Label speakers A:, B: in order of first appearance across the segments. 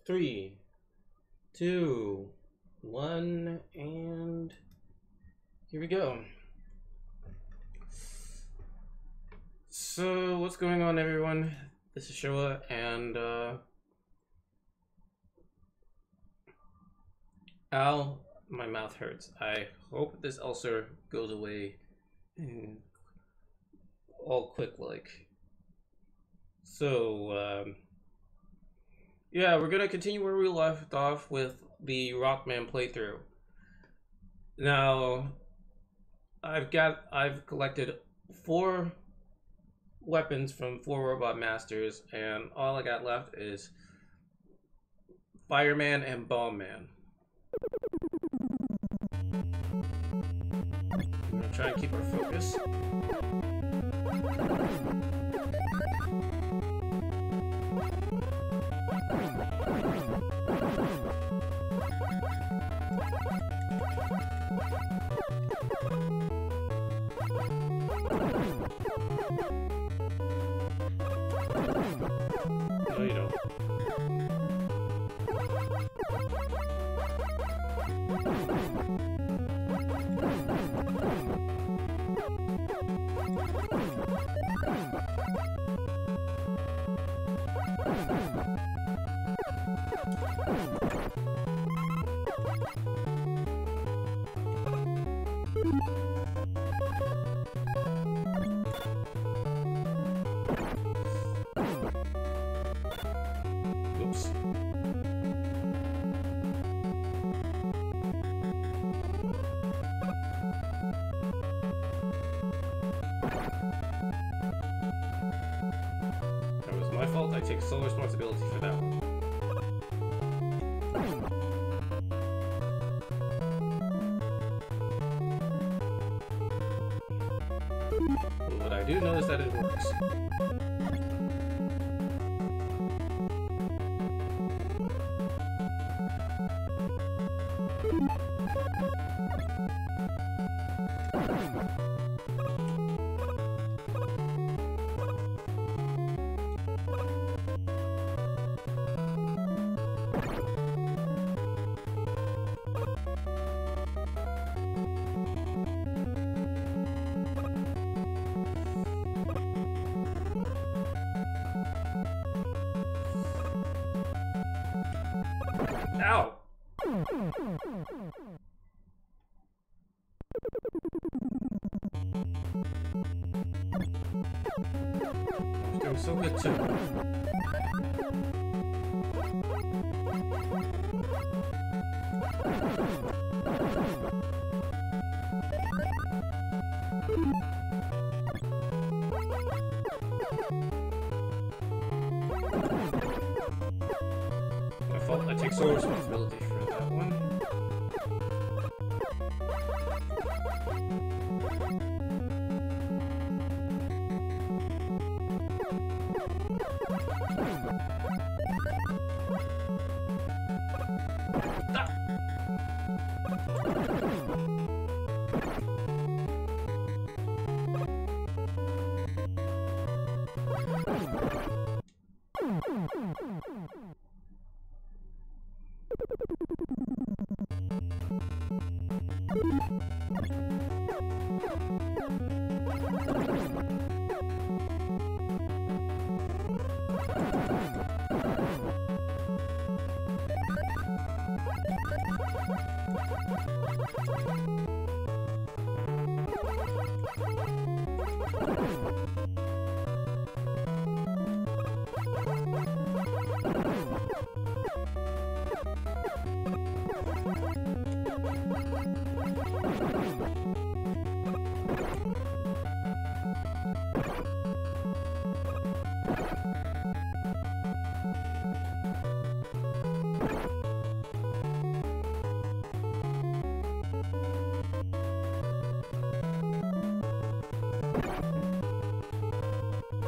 A: 3, 2, 1, and here we go. So, what's going on, everyone? This is Showa, and ow, my mouth hurts. I hope this ulcer goes away all quick like. So, yeah, we're gonna continue where we left off with the Rockman playthrough. Now, I've collected 4 weapons from 4 robot masters, and all I got left is Fireman and Bomb Man. I'm gonna try and keep our focus. No, you don't. take sole responsibility for that one. But I do notice that it works. Ow! I'm doing so good too. My fault. I take sole responsibility for that one.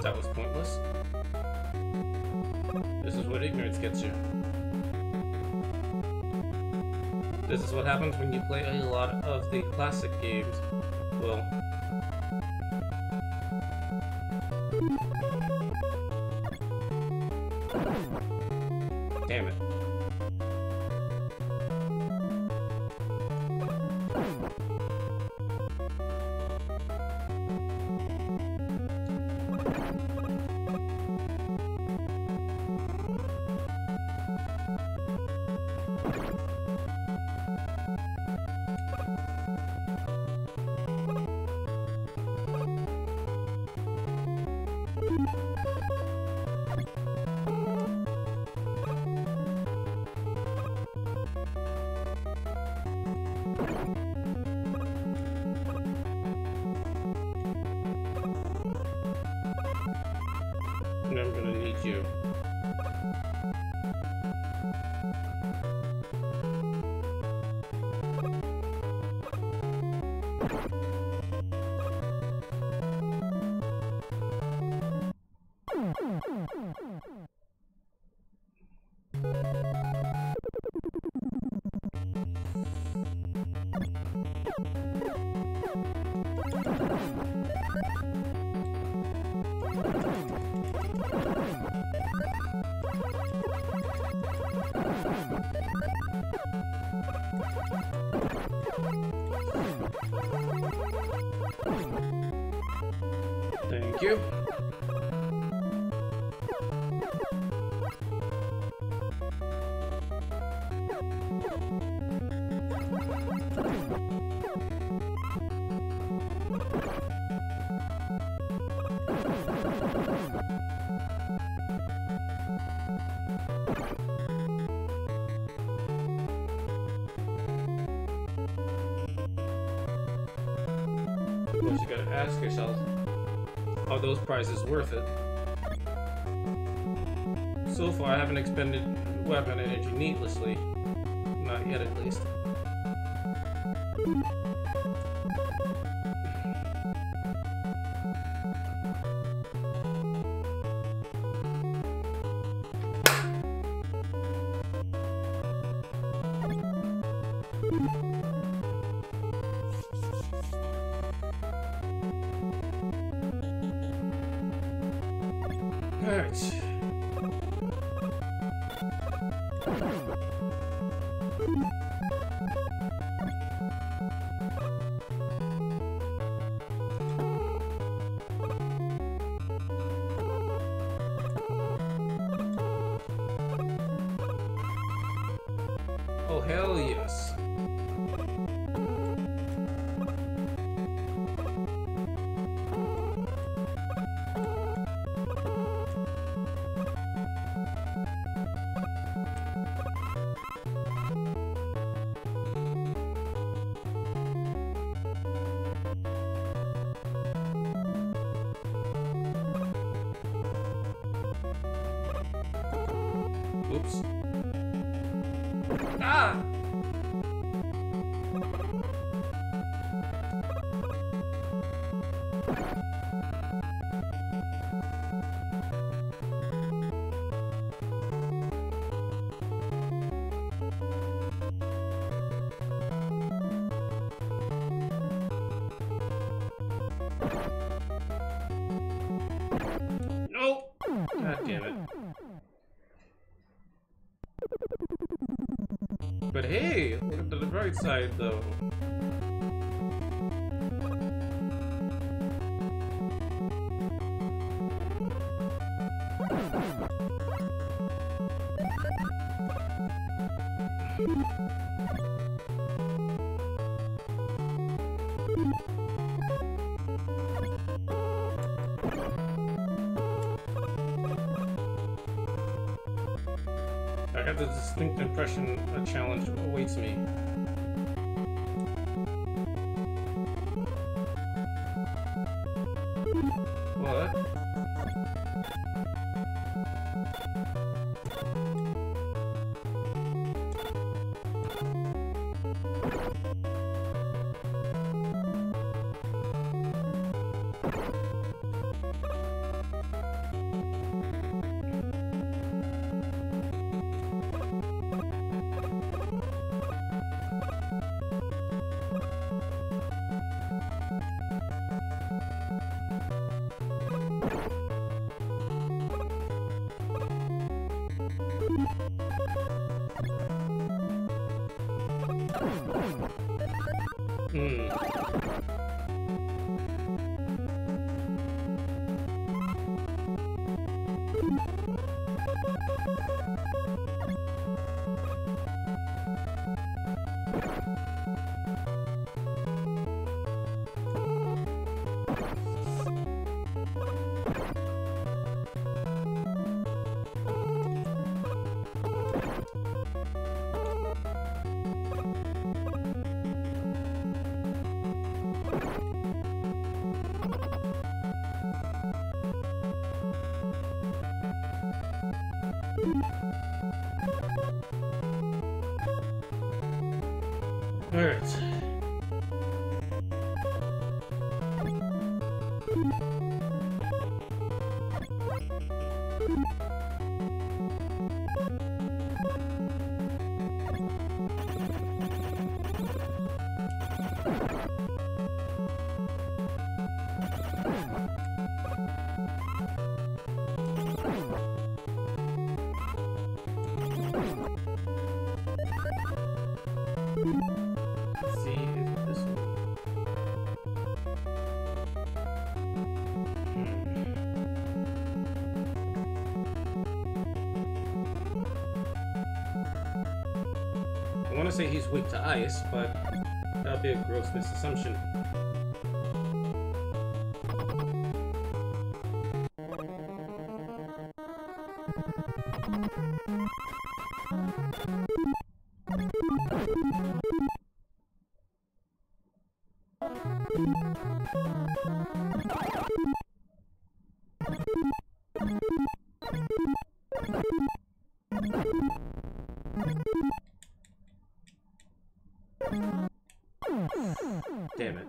A: That was pointless. This is what ignorance gets you. This is what happens when you play a lot of the classic games. Well, damn it. And I'm gonna need you. Thank you. Well, you gotta ask yourself, are those prizes worth it? So far, I haven't expended weapon energy needlessly. Not yet, at least. Alright. Oh, hell yes. Oops. Ah! No! God damn it. But hey, look at the bright side though. I have the distinct impression a challenge awaits me. What? Alright. See if this one. I want to say he's weak to ice, but that'd be a gross misassumption. Damn it.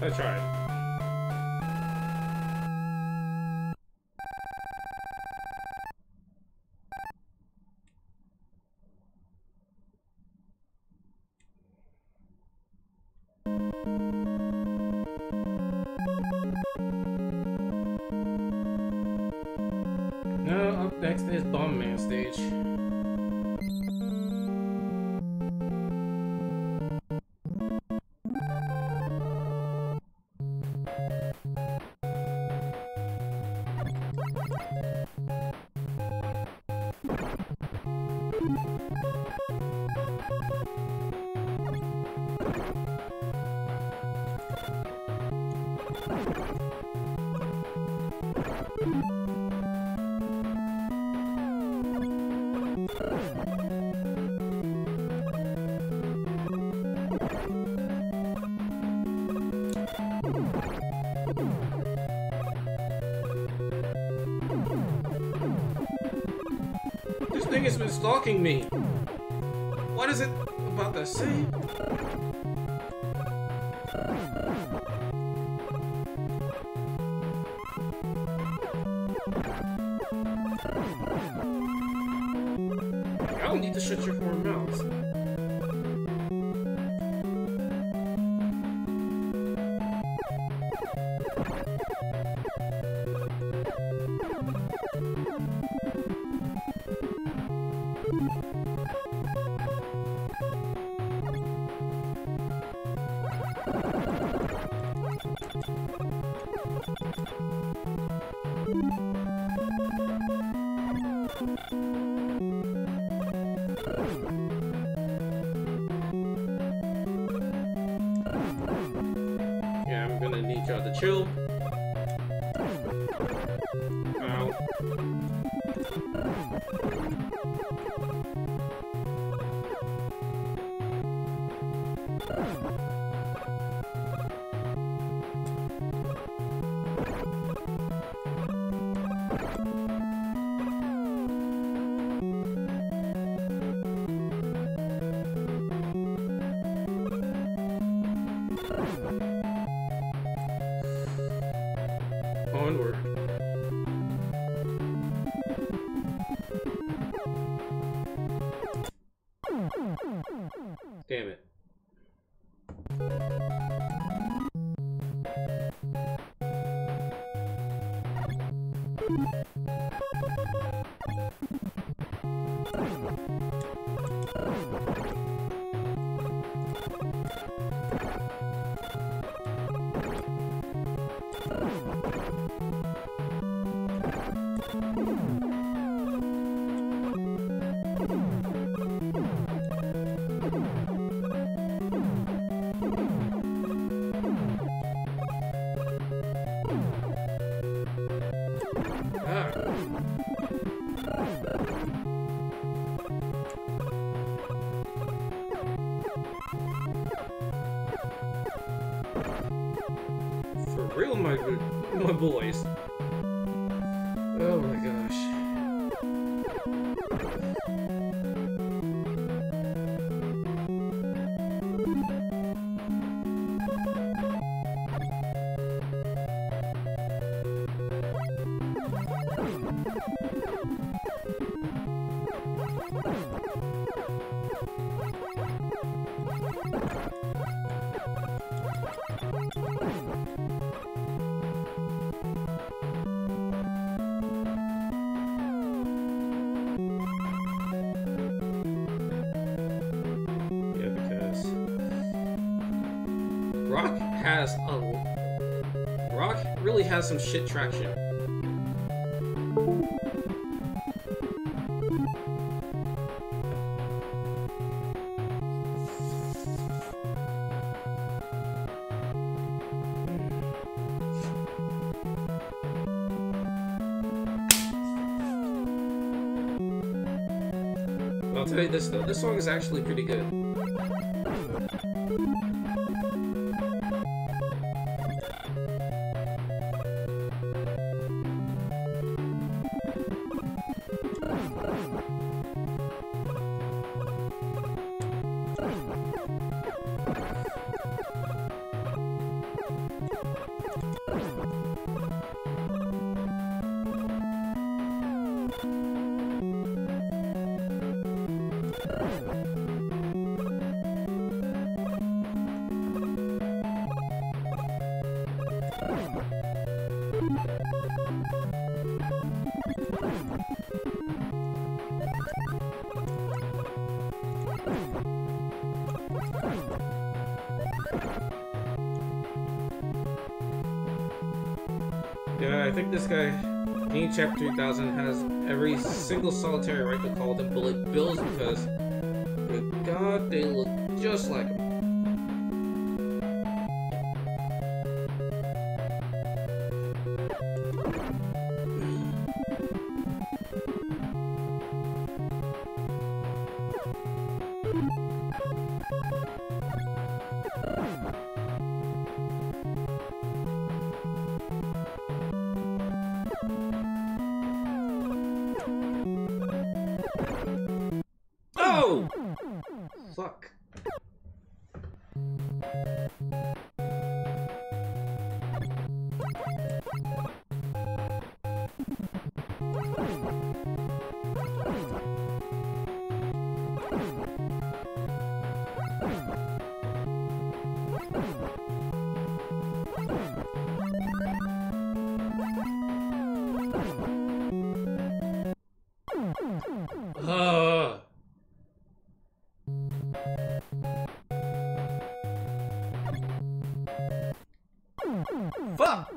A: I tried. No, up next is Bomb Man stage. This thing has been stalking me. What is it about to say? I don't need to shut your four mouths. Yeah, I'm gonna need y'all to chill. Ow. Onward. Damn it. For real, my boys. Oh my gosh. Rock really has some shit traction. I'll tell you this though, this song is actually pretty good. Yeah, I think this guy, King Chapter 3000, has every single solitary right to call them bullet bills because, good God, they look just like him. Oh! Fuck. Fuck!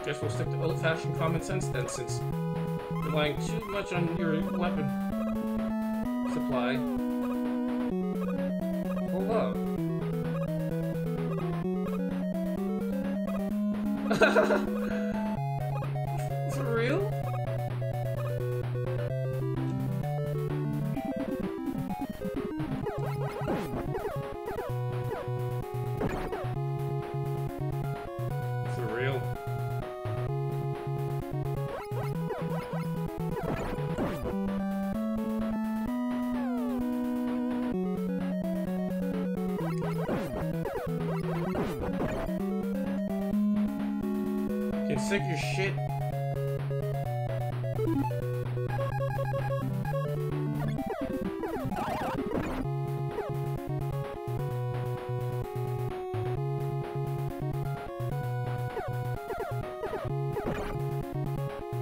A: Guess we'll stick to old-fashioned common sense then, since you're relying too much on your weapon supply. Hold up. For real? For real? Can sick your shit.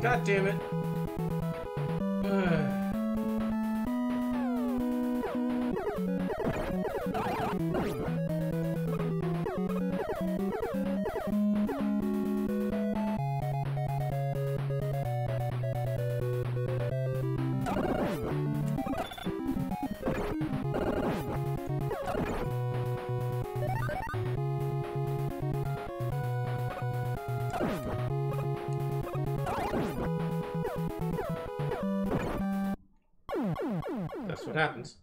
A: God damn it. That's what happens.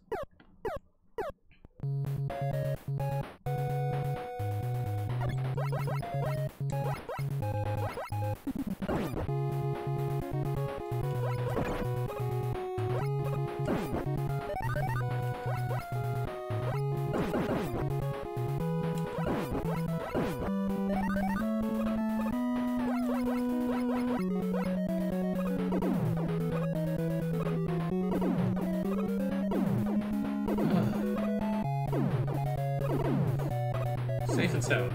A: Safe and sound.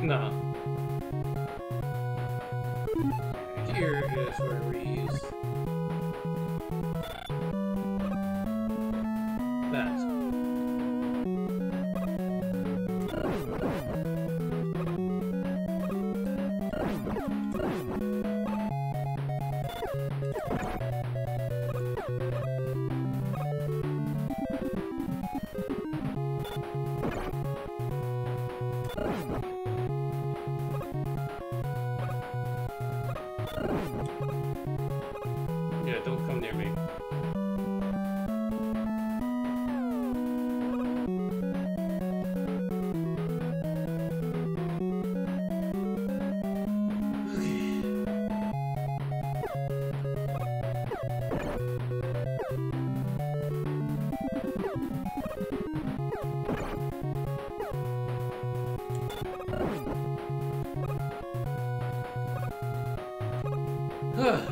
A: No. Here is where we use that. Yeah, don't come near me. Okay.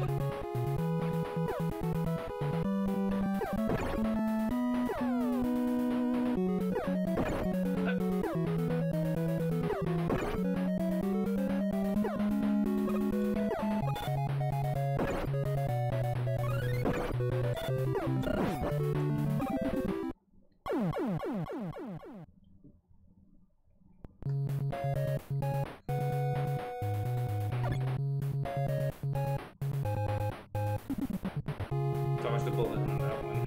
A: Dodge the bullet on that one.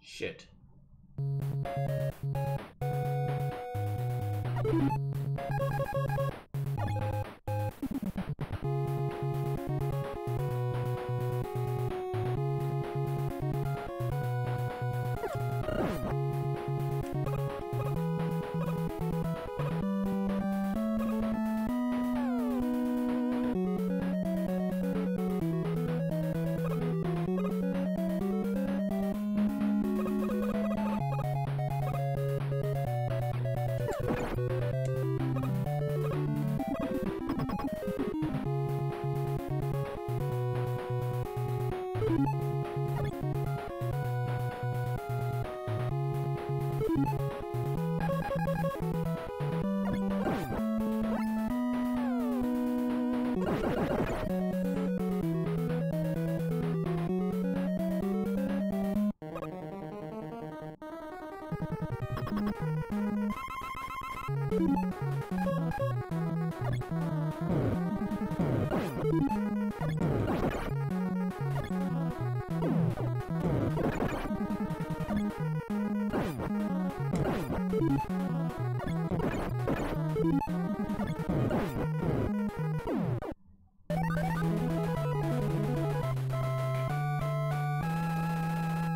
A: Shit.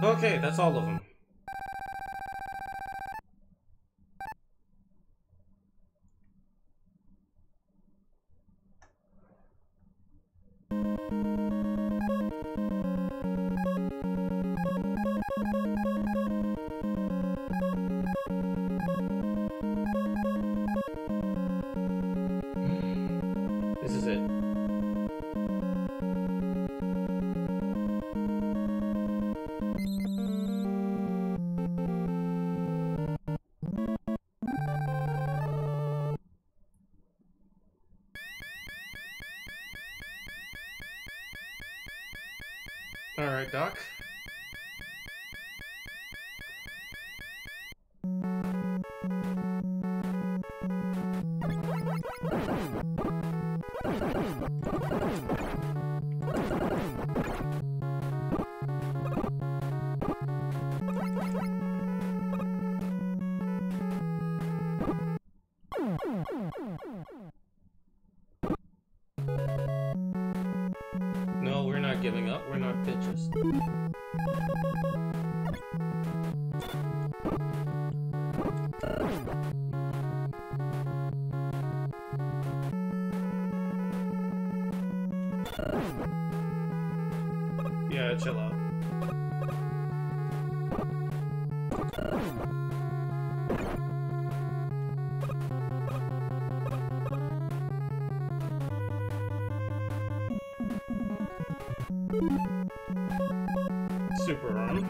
A: Okay, that's all of them. This is it. Alright, Doc. No, we're not giving up. We're not bitches. Yeah, chill out. Super arm.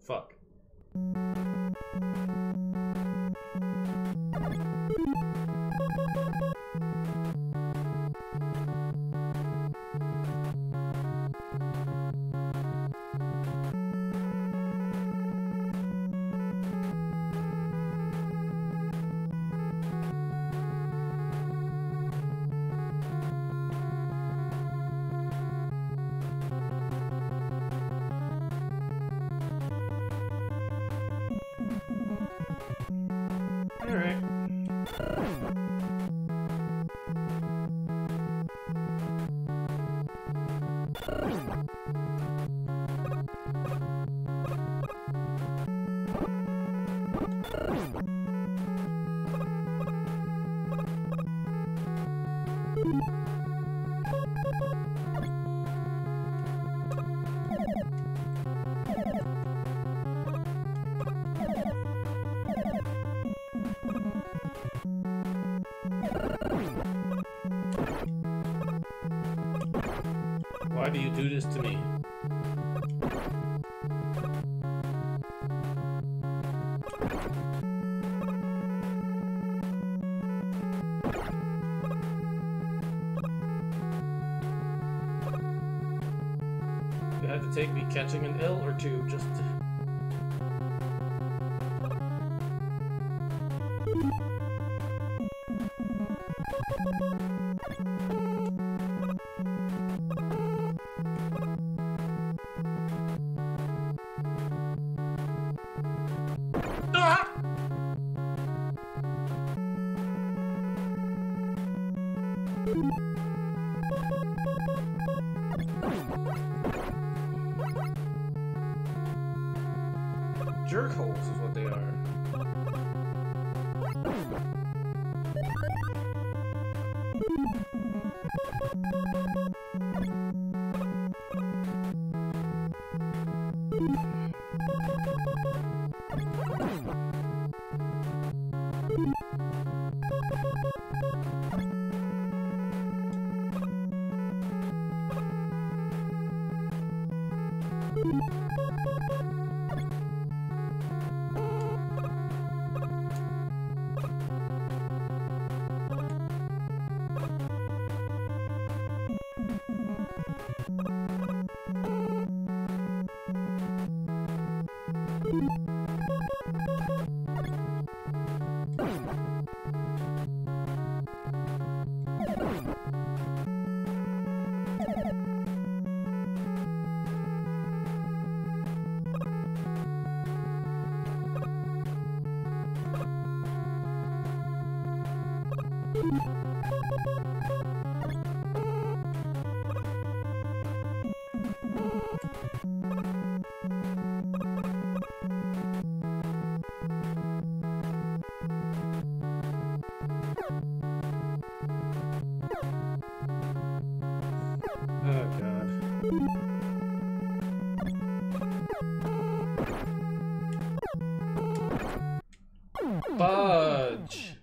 A: Fuck. Alright. Why do you do this to me? You had to take me catching an L or two just to... Jerk holes is what they are. Fudge!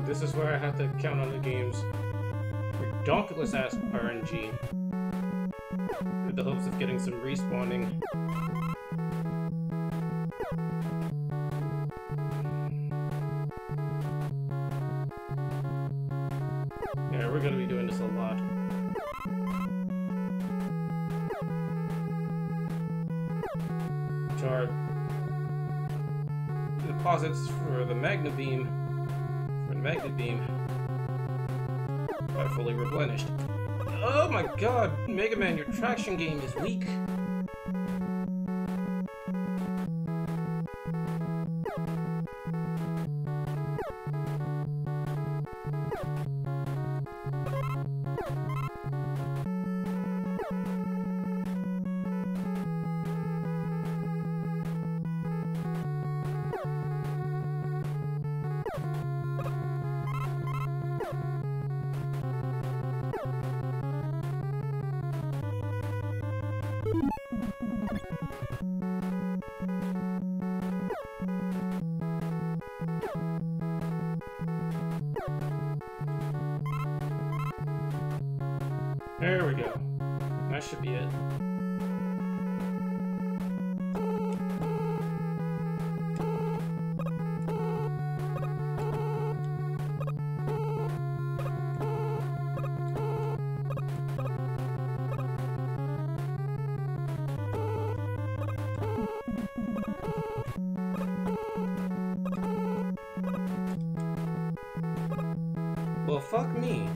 A: This is where I have to count on the game's redonkulous ass RNG with the hopes of getting some respawning. Yeah, we're gonna be doing this a lot. Chart deposits for the Magna Beam. Magnet Beam are fully replenished. Oh my god, Mega Man, your traction game is weak. There we go. That should be it. Well, fuck me.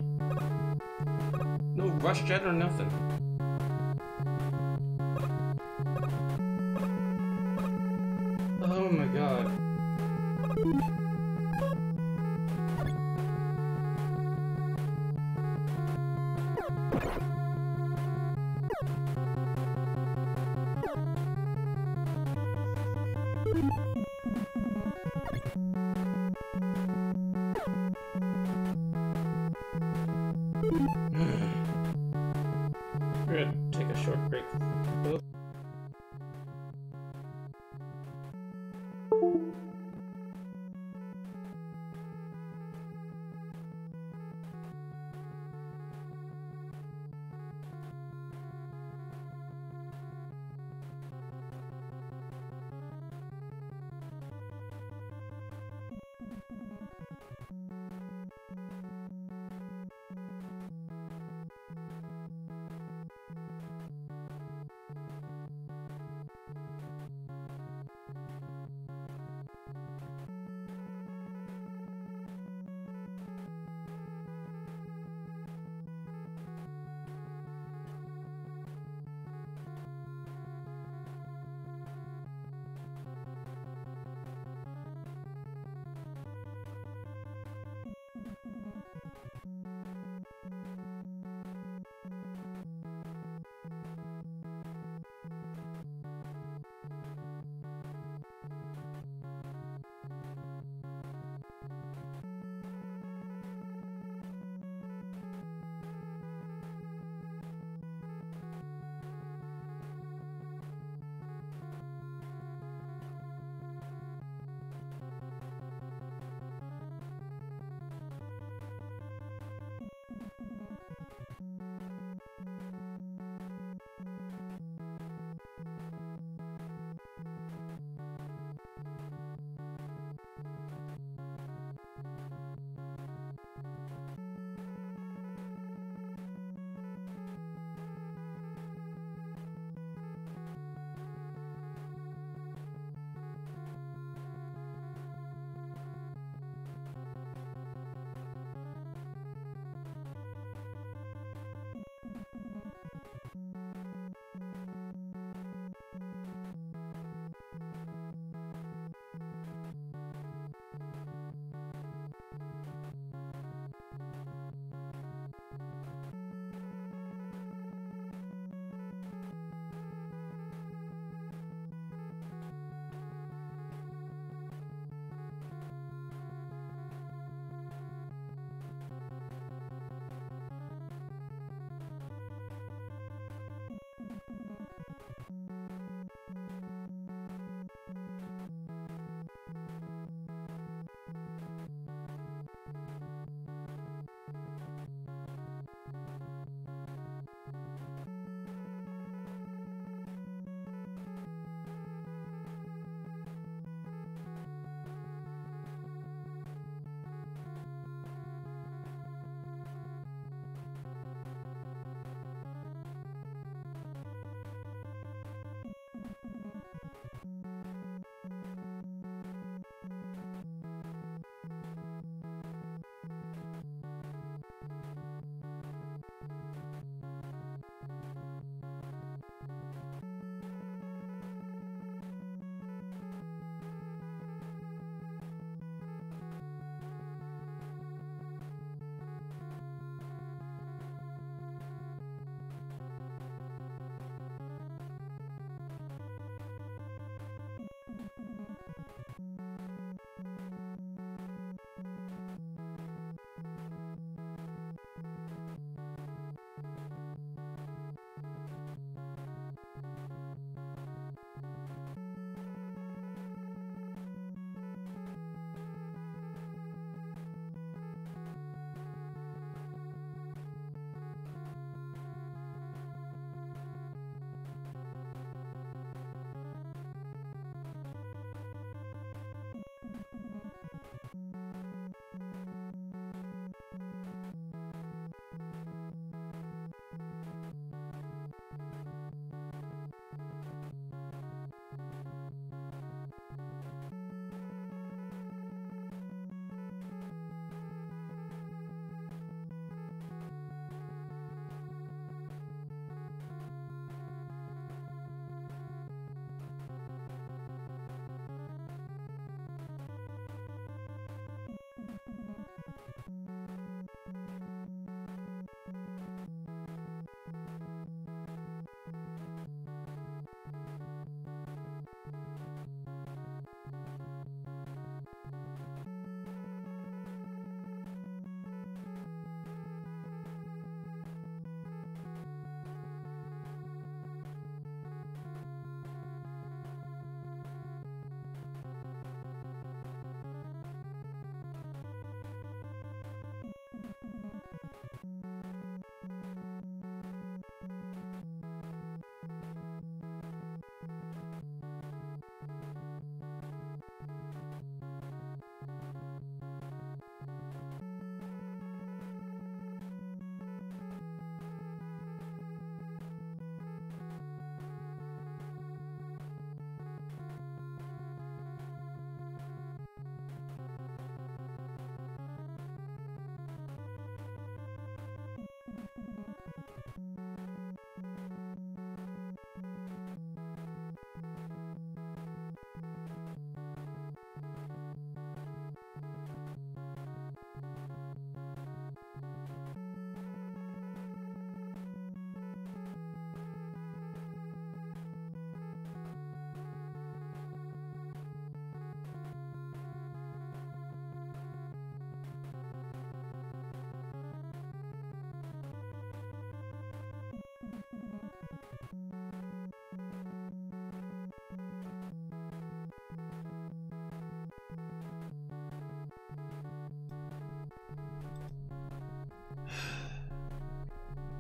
A: No rush jet or nothing. Oh my god. We're gonna take a short break.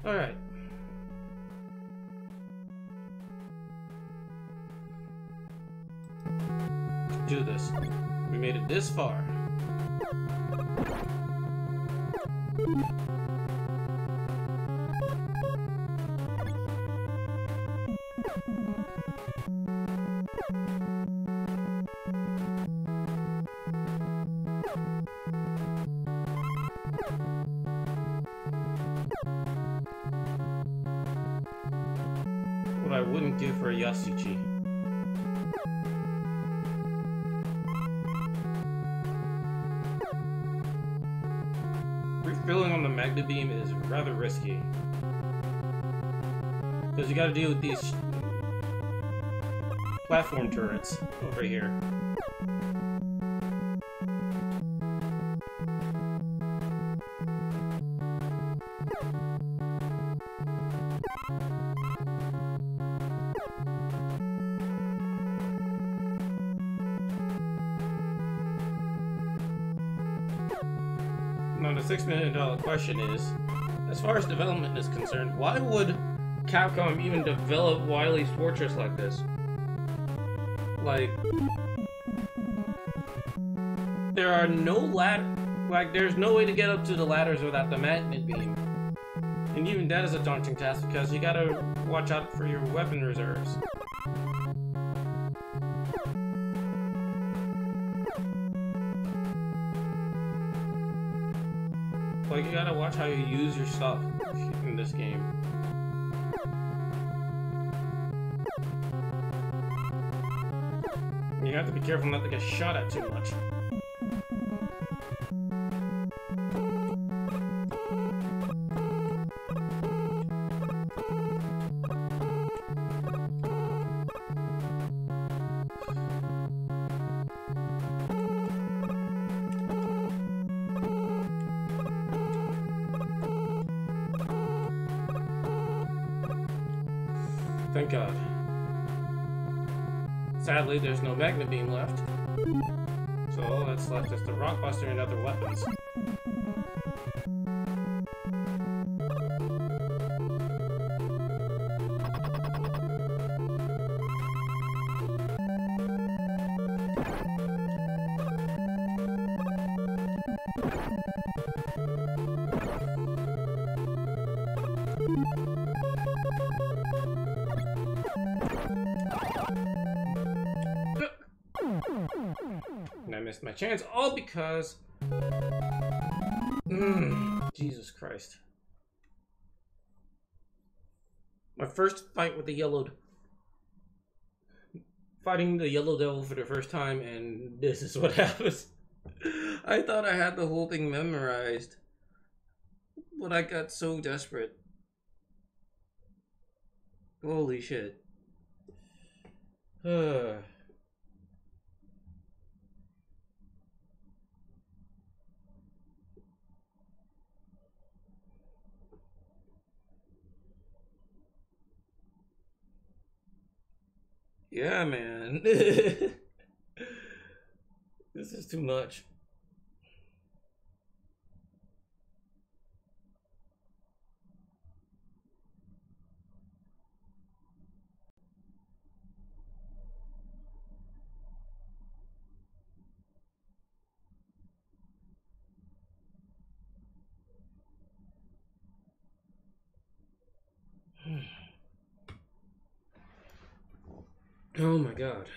A: Alright. Do this. We made it this far. What I wouldn't give for a Yasuchi. Refilling on the Magna Beam is rather risky. Because you gotta deal with these platform turrets over here. Now the $6 million question is, as far as development is concerned, why would Capcom even develop Wily's Fortress like this? Like, there are no there's no way to get up to the ladders without the magnet beam. And even that is a daunting task because you gotta watch out for your weapon reserves. Like, you gotta watch how you use your stuff in this game. You have to be careful not to get shot at too much. Thank God. Sadly, there's no Magna Beam left. So all that's left is the Rockbuster and other weapons. And I missed my chance, all because... Jesus Christ. My first fight with the yellowed... Fighting the Yellow Devil for the first time, and this is what happens. I thought I had the whole thing memorized. But I got so desperate. Holy shit. Yeah, man. This is too much. Oh my God.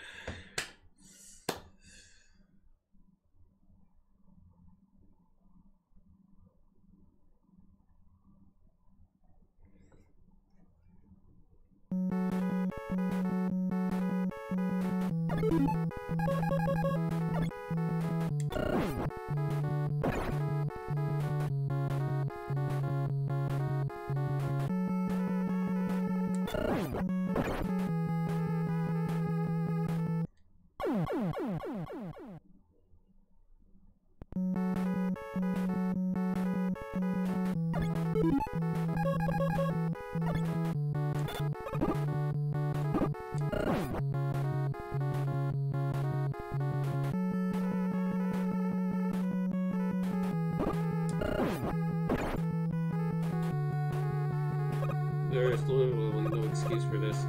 A: there is literally no excuse for this.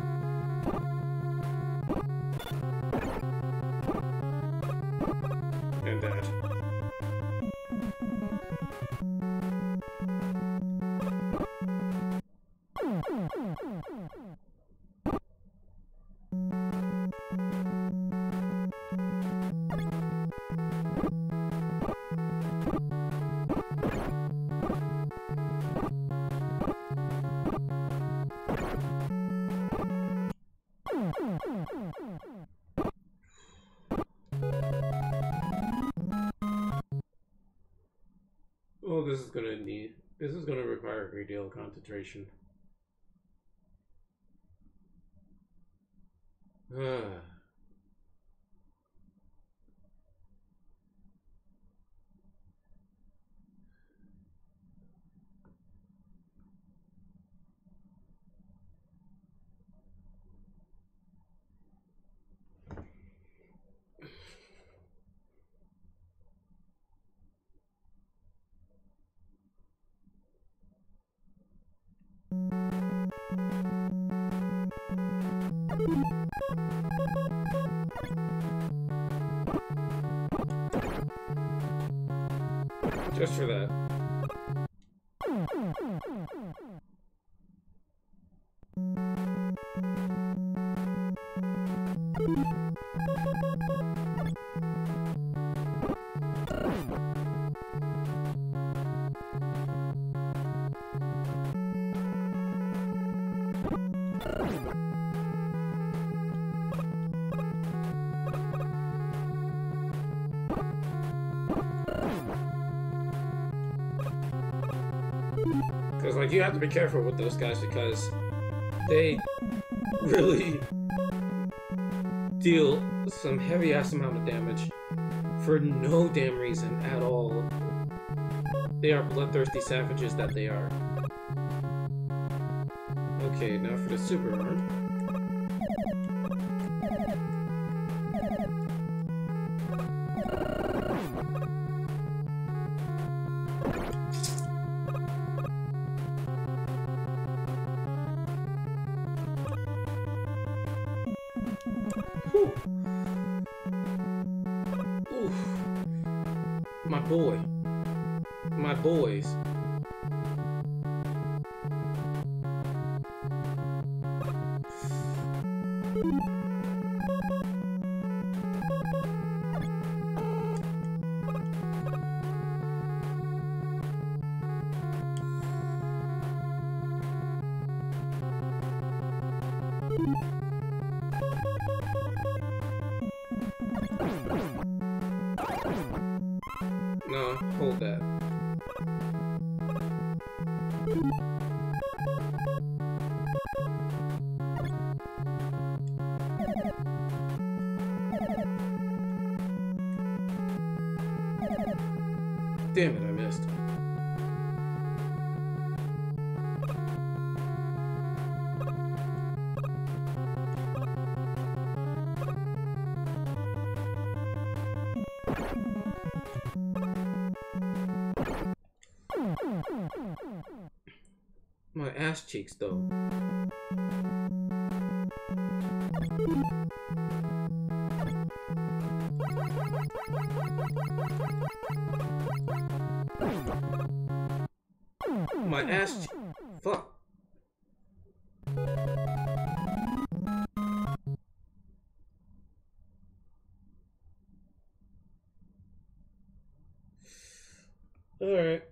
A: And that. Oh, this is gonna require a great deal of concentration. Just for that. Because, like, you have to be careful with those guys because they really deal some heavy-ass amount of damage for no damn reason at all. They are bloodthirsty savages that they are. Okay, now for the super arm. My boy. My boys. No, hold that. Damn it, I missed. My ass cheeks, though. My ass. Fuck. Alright.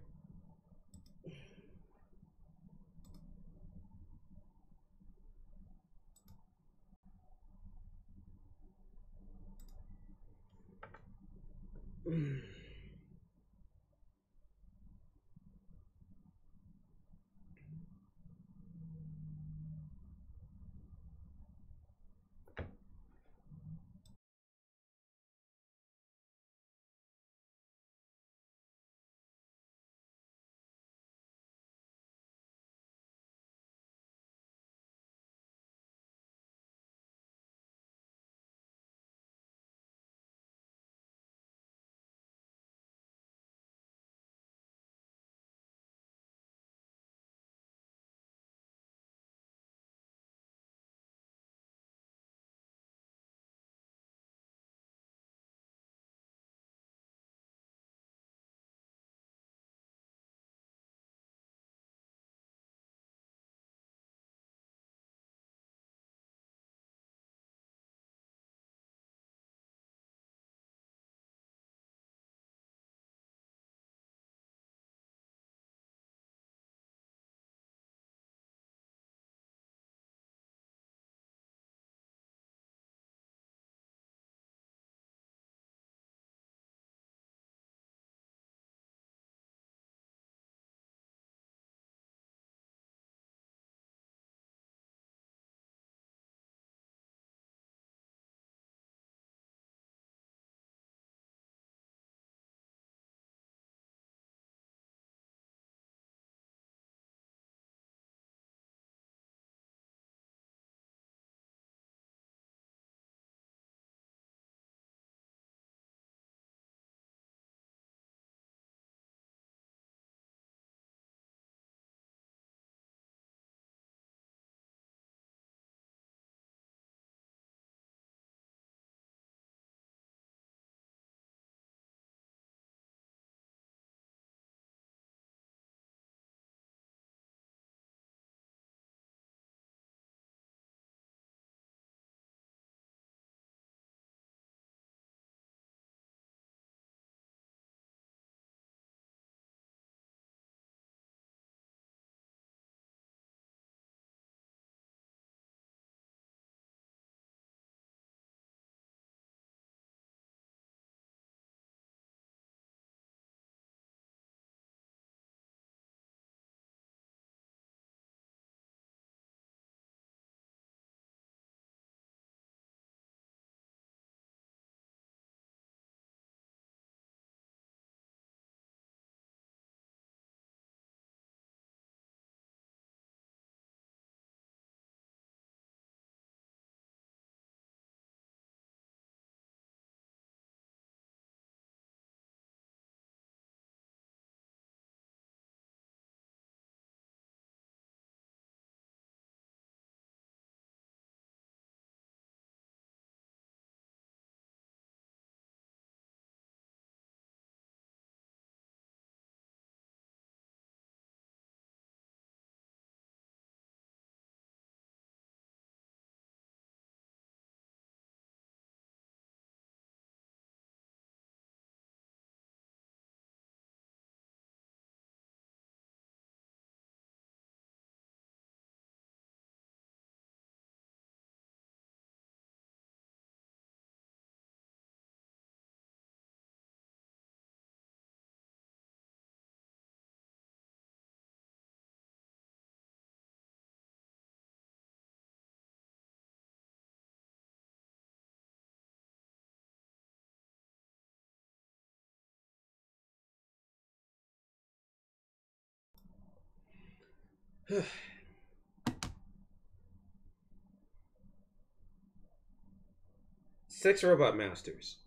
A: Six Robot Masters.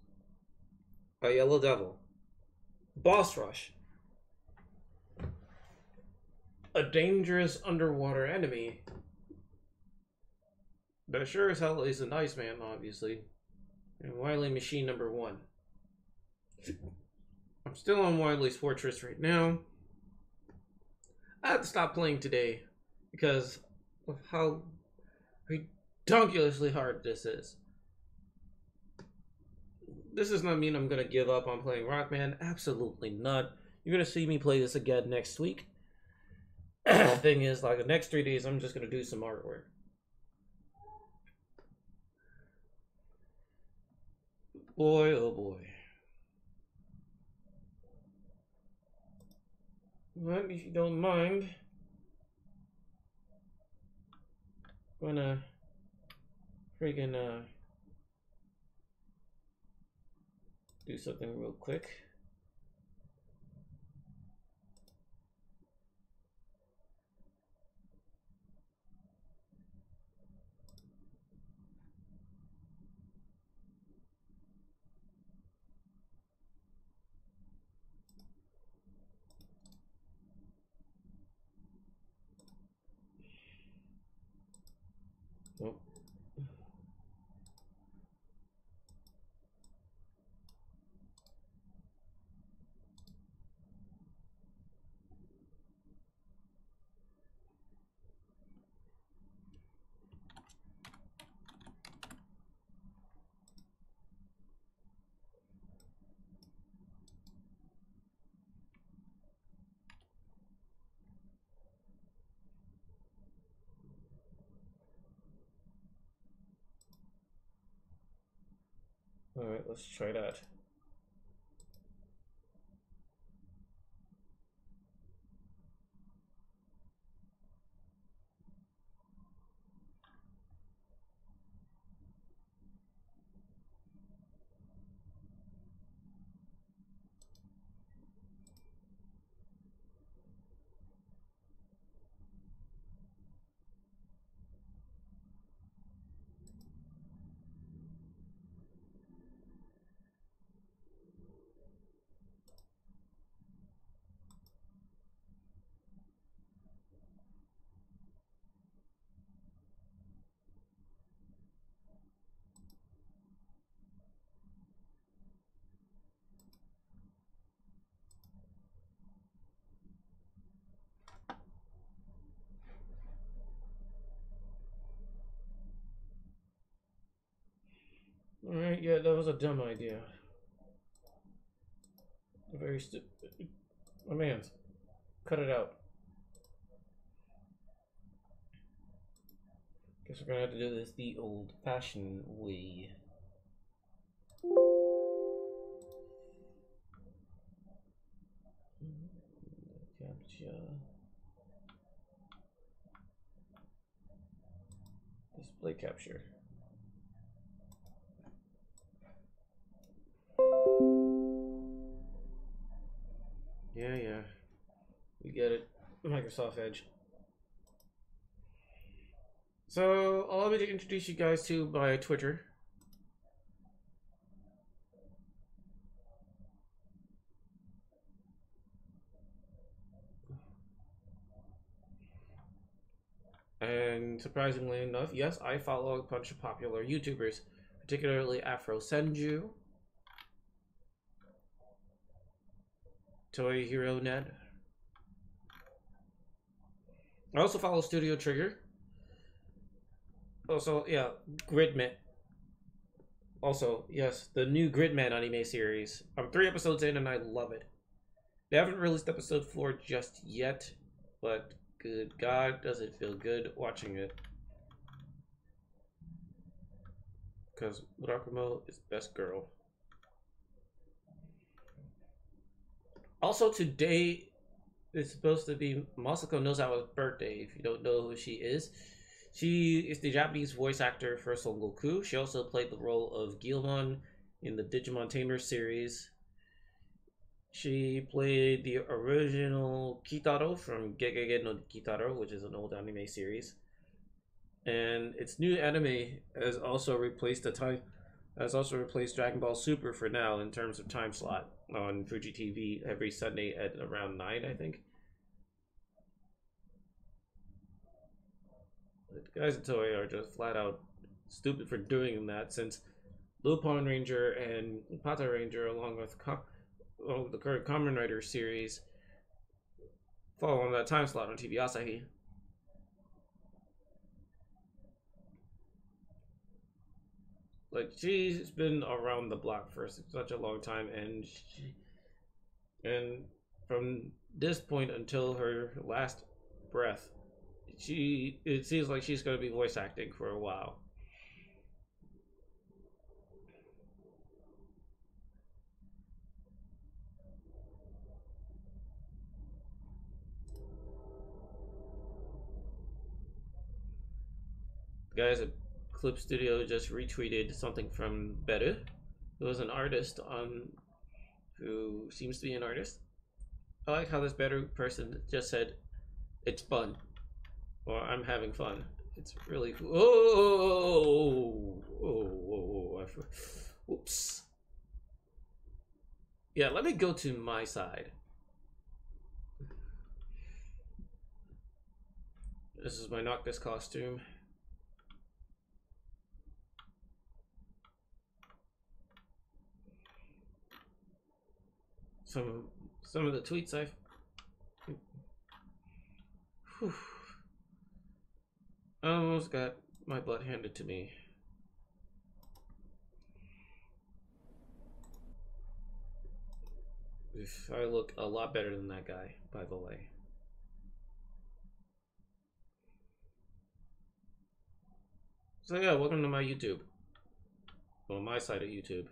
A: A Yellow Devil. Boss Rush. A dangerous underwater enemy. But sure as hell is an Iceman, obviously. And Wily Machine number 1. I'm still on Wily's Fortress right now. I had to stop playing today because of how ridiculously hard this is. This does not mean I'm going to give up on playing Rockman. Absolutely not. You're going to see me play this again next week. The thing is, like, the next 3 days, I'm just going to do some artwork. Boy, oh boy. But if you don't mind, I'm gonna friggin' do something real quick. Oh. Alright, let's try that. Alright, yeah, that was a dumb idea. Very stupid. My man, cut it out. Guess we're gonna have to do this the old-fashioned way. Capture. Display capture. Yeah. We get it. Microsoft Edge. So, allow me to introduce you guys to my Twitter. And surprisingly enough, yes, I follow a bunch of popular YouTubers, particularly Afro Senju, Toy Hero Ned. I also follow Studio Trigger. Also, yeah, Gridman. Also, yes, the new Gridman anime series. I'm 3 episodes in and I love it. They haven't released episode 4 just yet, but good God, does it feel good watching it. Because Rockman is best girl. Also, today is supposed to be Masako Nozawa's birthday, if you don't know who she is. She is the Japanese voice actor for Son Goku. She also played the role of Guilmon in the Digimon Tamer series. She played the original Kitaro from Gegege no Kitaro, which is an old anime series. And its new anime has also replaced Dragon Ball Super for now in terms of time slot on Fuji TV every Sunday at around 9, I think. The guys at Toei are just flat out stupid for doing that, since Lupin Ranger and Pata Ranger, along with the current Kamen Rider series, fall on that time slot on TV Asahi. Like, she's been around the block for such a long time, and from this point until her last breath, it seems like she's going to be voice acting for a while. The guys at Clip Studio just retweeted something from Beru, who is an artist who seems to be an artist. I like how this Beru person just said, "It's fun," or "I'm having fun." It's really cool. Oops. Yeah, let me go to my side. This is my Noctis costume. Some of the tweets I've... Whew. I almost got my butt handed to me. I look a lot better than that guy, by the way. So yeah, welcome to my YouTube. Well, my side of YouTube.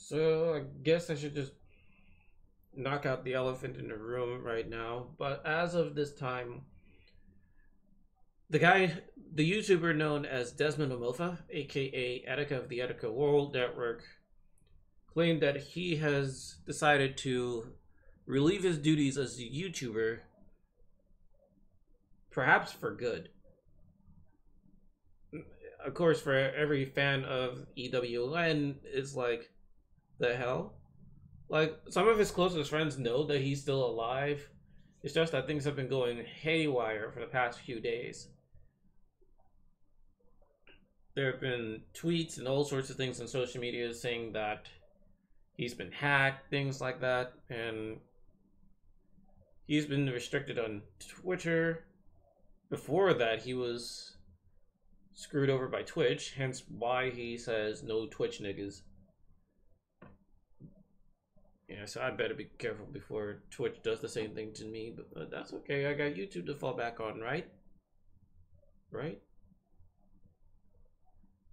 A: So I guess I should just knock out the elephant in the room right now. But as of this time, the YouTuber known as Desmond Omofa, aka Etika of the Etika World Network, claimed that he has decided to relieve his duties as a YouTuber, perhaps for good. Of course, for every fan of EWN, it's like, the hell? Like, some of his closest friends know that he's still alive. It's just that things have been going haywire for the past few days. There have been tweets and all sorts of things on social media saying that he's been hacked, things like that, and he's been restricted on Twitter. Before that, he was screwed over by Twitch, hence why he says no Twitch niggas. Yeah, so I better be careful before Twitch does the same thing to me, but that's okay. I got YouTube to fall back on, right? Right?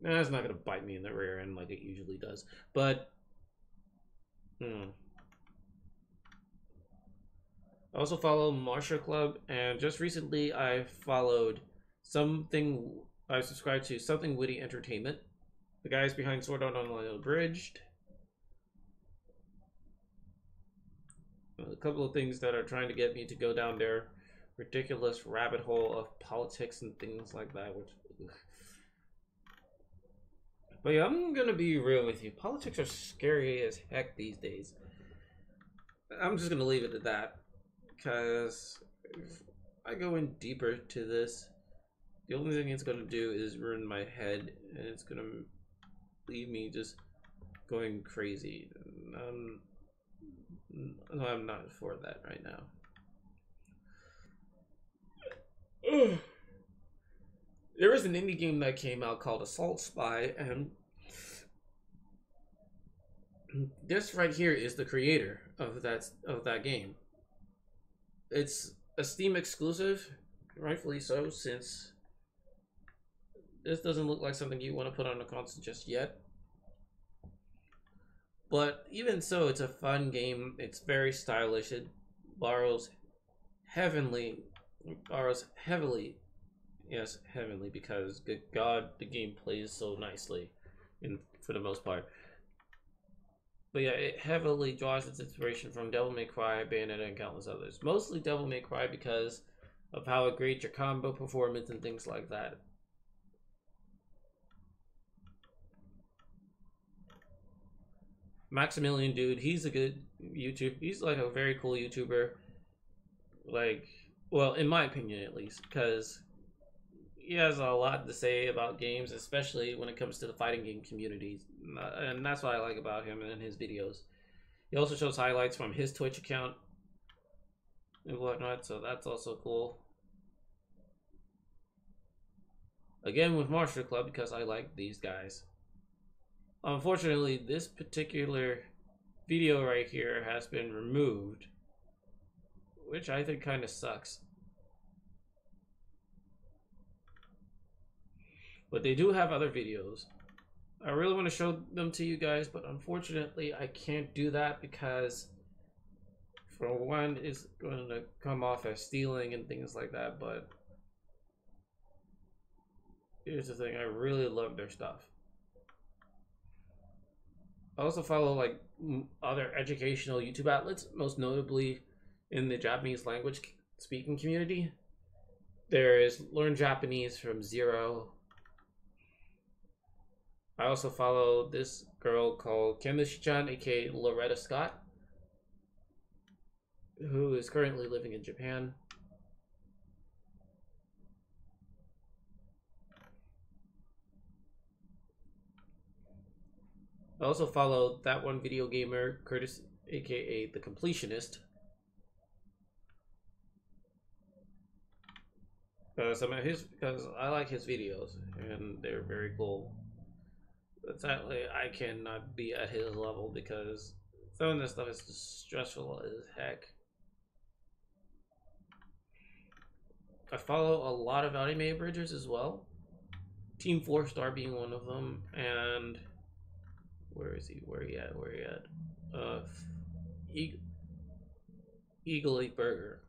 A: Nah, it's not gonna bite me in the rear end like it usually does, but I also follow Marshall Club, and just recently I subscribed to Something Witty Entertainment, the guys behind Sword Art Online Abridged. A couple of things that are trying to get me to go down their ridiculous rabbit hole of politics and things like that, which... But yeah, I'm gonna be real with you. Politics are scary as heck these days. I'm just gonna leave it at that, because if I go in deeper to this, the only thing it's gonna do is ruin my head, and it's gonna leave me just going crazy. No, I'm not for that right now. There was an indie game that came out called Assault Spy, and this right here is the creator of that game. It's a Steam exclusive, rightfully so, since this doesn't look like something you want to put on a console just yet. But even so, it's a fun game. It's very stylish. It borrows borrows heavily. Yes, heavenly, because good God, the game plays so nicely, for the most part. But yeah, it heavily draws its inspiration from Devil May Cry, Bayonetta, and countless others. Mostly Devil May Cry because of how it grades your combo performance and things like that. Maximilian dude, he's a good YouTuber. He's like a very cool YouTuber. Like, well, in my opinion at least, because he has a lot to say about games, especially when it comes to the fighting game communities. And that's what I like about him and his videos. He also shows highlights from his Twitch account and whatnot, so that's also cool. Again, with Martial Club, because I like these guys. Unfortunately, this particular video right here has been removed, which I think kind of sucks. But they do have other videos. I really want to show them to you guys, but unfortunately I can't do that because, for one, it's going to come off as stealing and things like that. But here's the thing, I really love their stuff. I also follow like other educational YouTube outlets, most notably in the Japanese language speaking community. There is Learn Japanese from Zero. I also follow this girl called Kemishi-chan, aka Loretta Scott, who is currently living in Japan. I also follow that one video gamer, Curtis, aka The Completionist. Because I like his videos and they're very cool. But sadly, I cannot be at his level because some of this stuff is just stressful as heck. I follow a lot of anime bridgers as well. Team 4 Star being one of them, and where is he? Where he at? Eagle Eat Burger,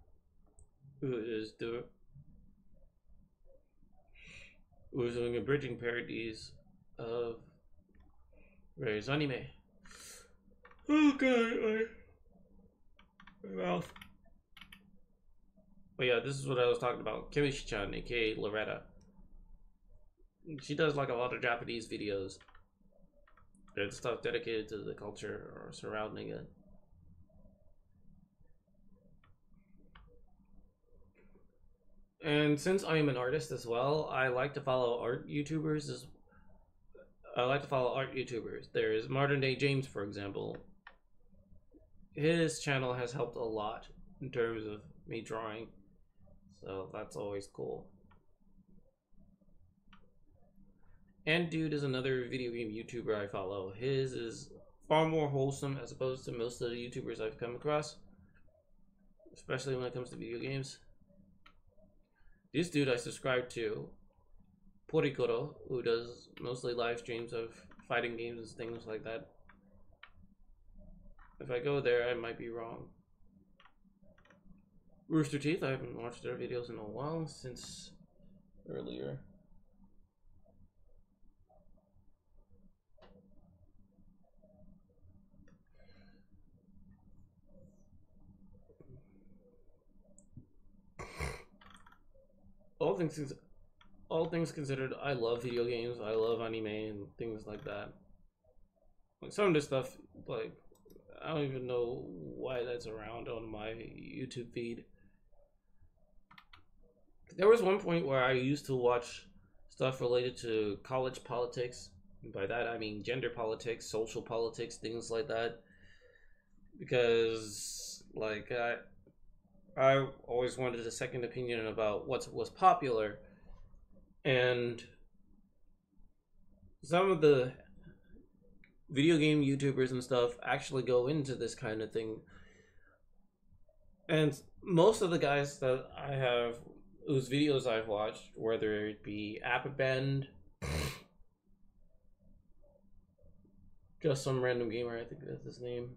A: who's doing a bridging parodies of various anime. Okay, my mouth. But yeah, this is what I was talking about. Kemishi-chan, aka Loretta. She does like a lot of Japanese videos. There's stuff dedicated to the culture or surrounding it. And since I am an artist as well, I like to follow art YouTubers. There's Modern Day James, for example. His channel has helped a lot in terms of me drawing, so that's always cool. And Dude is another video game YouTuber I follow. His is far more wholesome as opposed to most of the YouTubers I've come across, especially when it comes to video games. This dude I subscribe to, Porikoro, who does mostly live streams of fighting games and things like that. If I go there, I might be wrong. Rooster Teeth, I haven't watched their videos in a while, since earlier. All things considered, I love video games. I love anime and things like that. Like some of this stuff, like I don't even know why that's around on my YouTube feed. There was one point where I used to watch stuff related to college politics. And by that I mean gender politics, social politics, things like that. Because like I always wanted a second opinion about what was popular, and some of the video game YouTubers and stuff actually go into this kind of thing. And most of the guys that I have, whose videos I've watched, whether it be Appabend, Just Some Random Gamer, I think that's his name.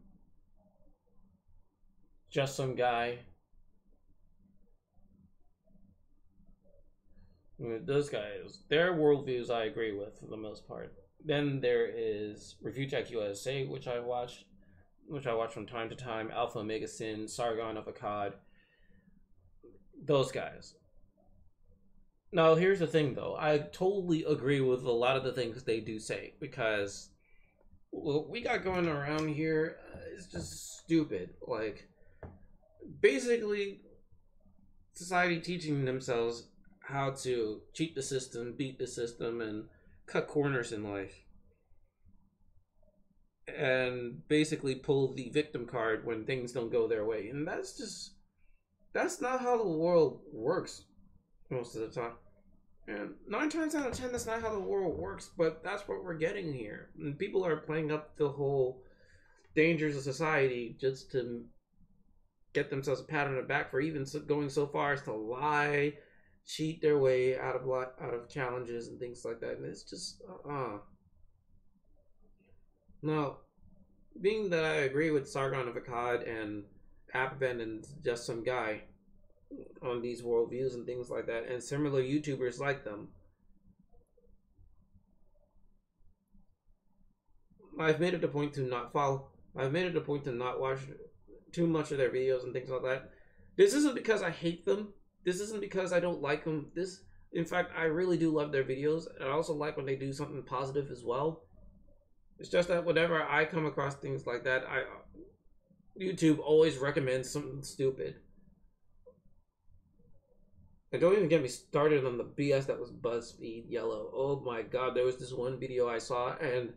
A: Just Some Guy. Those guys, their worldviews I agree with for the most part. Then there is Review Tech USA, which I watch from time to time. Alpha Omega Sin, Sargon of Akkad. Those guys. Now, here's the thing, though. I totally agree with a lot of the things they do say, because what we got going around here is just stupid. Like, basically, society teaching themselves how to cheat the system, beat the system, and cut corners in life. And basically pull the victim card when things don't go their way. And that's not how the world works most of the time. And 9 times out of 10, that's not how the world works, but that's what we're getting here. And people are playing up the whole dangers of society just to get themselves a pat on the back for even going so far as to lie, cheat their way out of challenges and things like that. And it's just, Now, being that I agree with Sargon of Akkad and Appben and Just Some Guy on these worldviews and things like that, and similar YouTubers like them, I've made it a point to not follow. I've made it a point to not watch too much of their videos and things like that. This isn't because I hate them. This isn't because I don't like them. In fact, I really do love their videos, and I also like when they do something positive as well. It's just that whenever I come across things like that, YouTube always recommends something stupid. And don't even get me started on the BS that was BuzzFeed Yellow. Oh my god, there was this one video I saw, and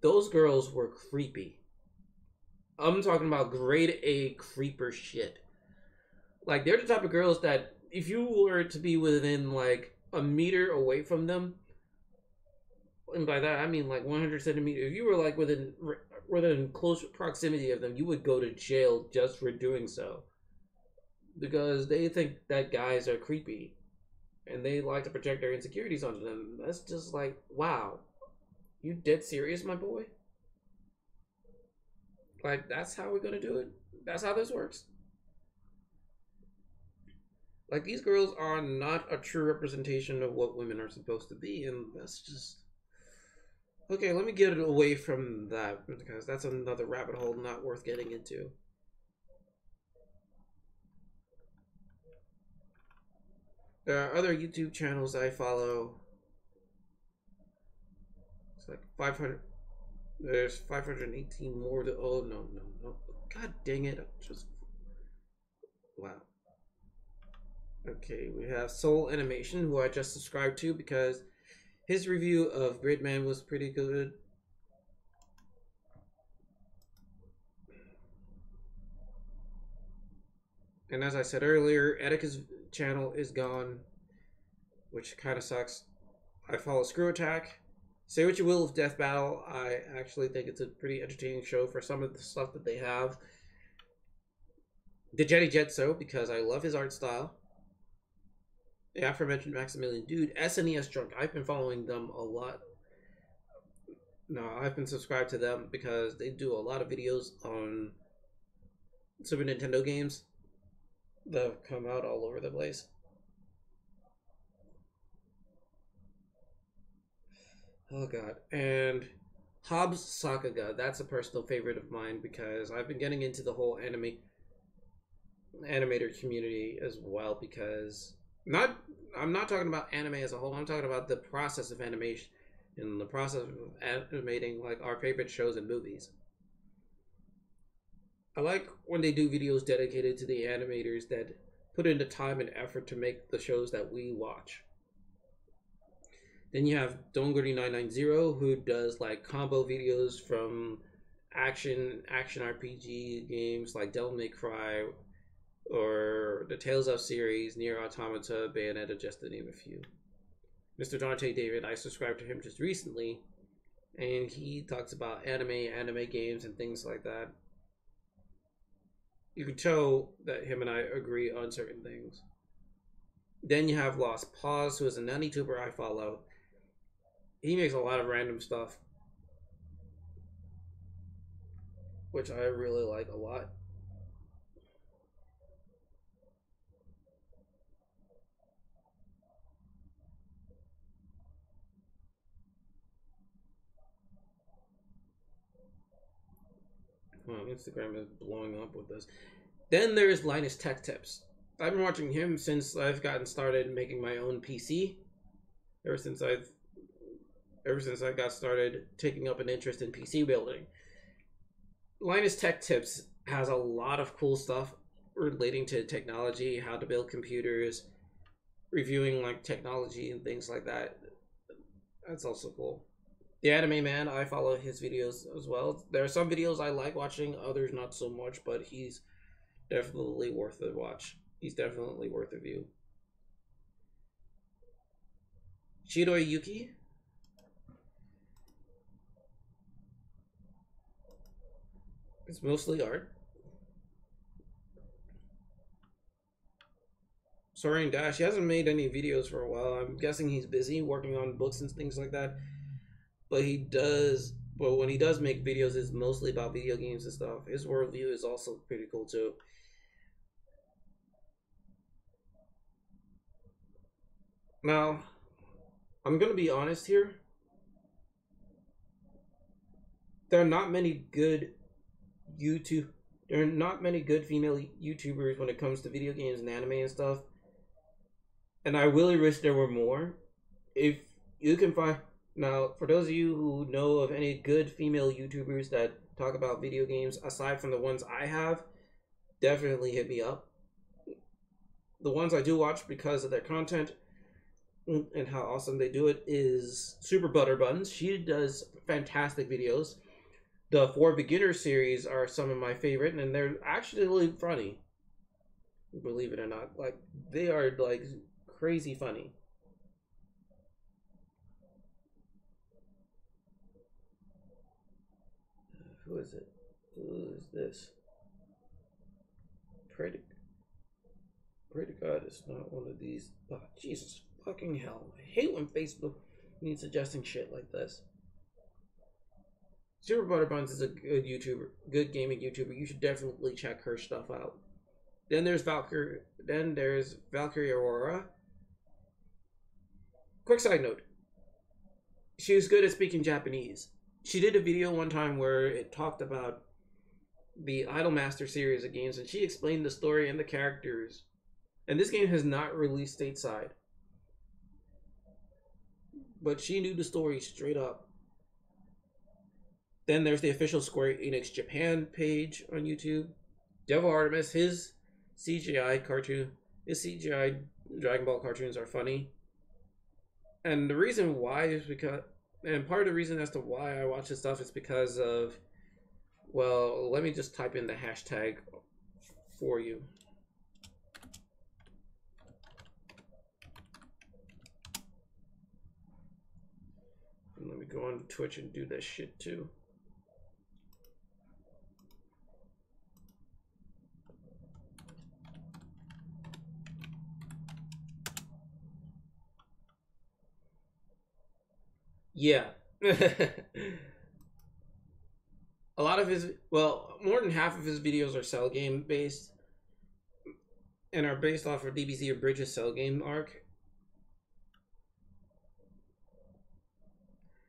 A: those girls were creepy. I'm talking about grade A creeper shit. Like, they're the type of girls that if you were to be within like a meter away from them, and by that I mean like 100 centimeters, if you were like within close proximity of them, you would go to jail just for doing so. Because they think that guys are creepy. And they like to project their insecurities onto them. That's just like, wow. You dead serious, my boy? Like, that's how we're gonna do it? That's how this works? Like, these girls are not a true representation of what women are supposed to be, and that's just... Okay, let me get it away from that, because that's another rabbit hole not worth getting into. There are other YouTube channels I follow. It's like 500. There's 518 more to. Oh, no. God dang it. Wow. Okay, we have Soul Animation, who I just subscribed to because his review of Gridman was pretty good. And as I said earlier, Etika's channel is gone, which kind of sucks. I follow Screw Attack. Say what you will of Death Battle, I actually think it's a pretty entertaining show for some of the stuff that they have. The Jetty Jetso, because I love his art style. The aforementioned Maximilian Dude. SNES Drunk, I've been following them a lot. No, I've been subscribed to them because they do a lot of videos on Super Nintendo games that have come out all over the place. Oh god. And Hobbs Sakaga, that's a personal favorite of mine because I've been getting into the whole animator community as well, because I'm not talking about anime as a whole, I'm talking about the process of animation and the process of animating like our favorite shows and movies. I like when they do videos dedicated to the animators that put in the time and effort to make the shows that we watch. Then you have Donguri990, who does like combo videos from action RPG games like Devil May Cry or the Tales of series, Nier Automata, Bayonetta, just to name a few. Mr. Dante David, I subscribed to him just recently, and he talks about anime games and things like that. You can tell that him and I agree on certain things. Then you have Lost Pause, who is a non-YouTuber I follow. He makes a lot of random stuff. which I really like a lot. Instagram is blowing up with this. Then there's Linus Tech Tips. I've been watching him since I've gotten started making my own PC. Ever since I got started taking up an interest in PC building. Linus Tech Tips has a lot of cool stuff relating to technology, how to build computers, reviewing like technology and things like that. That's also cool. The Anime Man, I follow his videos as well. There are some videos I like watching, others not so much, but he's definitely worth a watch. He's definitely worth a view. Shiroi Yuki. It's mostly art. Soaring Dash, he hasn't made any videos for a while. I'm guessing he's busy working on books and things like that. But he does, well, when he does make videos, it's mostly about video games and stuff. His worldview is also pretty cool too. Now, I'm gonna be honest here. There are not many good there are not many good female YouTubers when it comes to video games and anime and stuff. And I really wish there were more. If you can find, now, for those of you who know of any good female YouTubers that talk about video games, aside from the ones I have, definitely hit me up. The ones I do watch because of their content and how awesome they do it is Super Butter Buns. She does fantastic videos. The 4 Beginner series are some of my favorite, and they're actually really funny. Believe it or not. Like, they are, like, crazy funny. Who is it? Who is this? Pray to God it's not one of these. Oh, Jesus fucking hell. I hate when Facebook needs suggesting shit like this. Super Butter Buns is a good YouTuber, good gaming YouTuber. You should definitely check her stuff out. Then there's Valkyrie Aurora. Quick side note. She was good at speaking Japanese. She did a video one time where it talked about the Idolmaster series of games, and she explained the story and the characters. And this game has not released stateside. But she knew the story straight up. Then there's the official Square Enix Japan page on YouTube. Devil Artemis, his CGI Dragon Ball cartoons are funny. And the reason why is because, and part of the reason as to why I watch this stuff is because of, well, let me just type in the hashtag for you. And let me go on Twitch and do this shit too. Yeah. A lot of his, well, more than half of his videos are cell game based and are based off of DBZ Abridged cell game arc.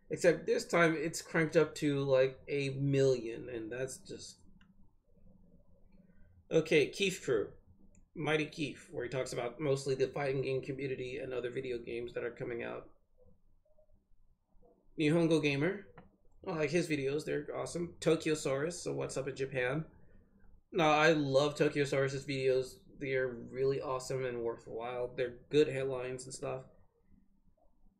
A: Except this time it's cranked up to like 1 million, and that's just... Okay, Keith Crew. Mighty Keith, where he talks about mostly the fighting game community and other video games that are coming out. Nihongo Gamer. I like his videos, they're awesome. Tokyosaurus, so what's up in Japan? No, I love Tokyosaurus' videos. They are really awesome and worthwhile. They're good headlines and stuff.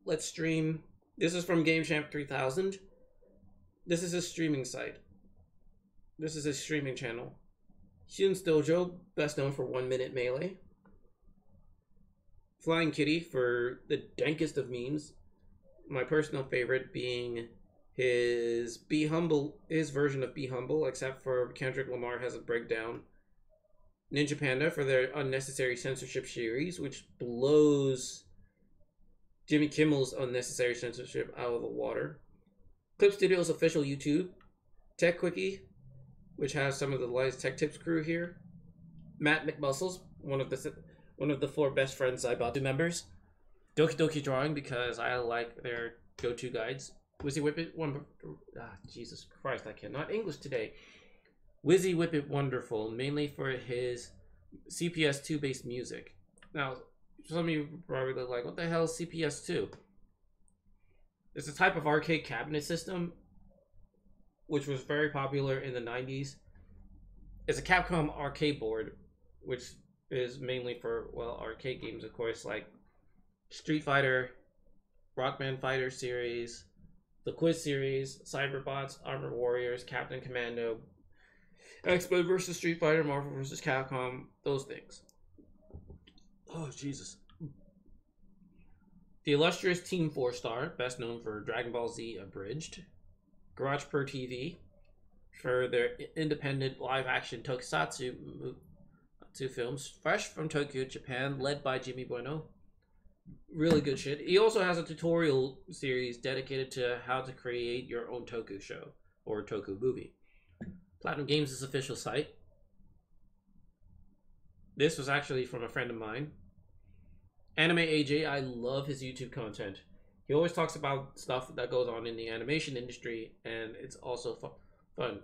A: Let's stream. This is from GameChamp 3000. This is his streaming site. This is his streaming channel. Shun's Dojo, best known for 1 Minute Melee. Flying Kitty for the dankest of memes. My personal favorite being his Be Humble, his version of Be Humble, except for Kendrick Lamar has a breakdown. Ninja Panda for their unnecessary censorship series, which blows Jimmy Kimmel's unnecessary censorship out of the water. Clip Studios official YouTube. Tech Quickie. which has some of the latest tech tips crew here. Matt McMuscles, one of the 4 best friends I bought, 2 members. Doki Doki Drawing, because I like their go-to guides. Wizzy Whippet Jesus Christ, I cannot English today. Wizzy Whippet Wonderful, mainly for his CPS2 based music. Now, some of you probably like, what the hell is CPS2? It's a type of arcade cabinet system which was very popular in the 90s. It's a Capcom arcade board, which is mainly for, well, arcade games, of course, like Street Fighter, Rockman Fighter series, the Quiz series, Cyberbots, Armored Warriors, Captain Commando, X-Men vs. Street Fighter, Marvel vs. Capcom, those things. Oh, Jesus. The illustrious Team 4-Star, best known for Dragon Ball Z Abridged. Garage Per TV, for their independent live-action tokusatsu films, fresh from Tokyo, Japan, led by Jimmy Bueno. Really good shit. He also has a tutorial series dedicated to how to create your own toku show or toku movie. Platinum Games' official site. This was actually from a friend of mine. Anime AJ, I love his YouTube content. He always talks about stuff that goes on in the animation industry, and it's also fun.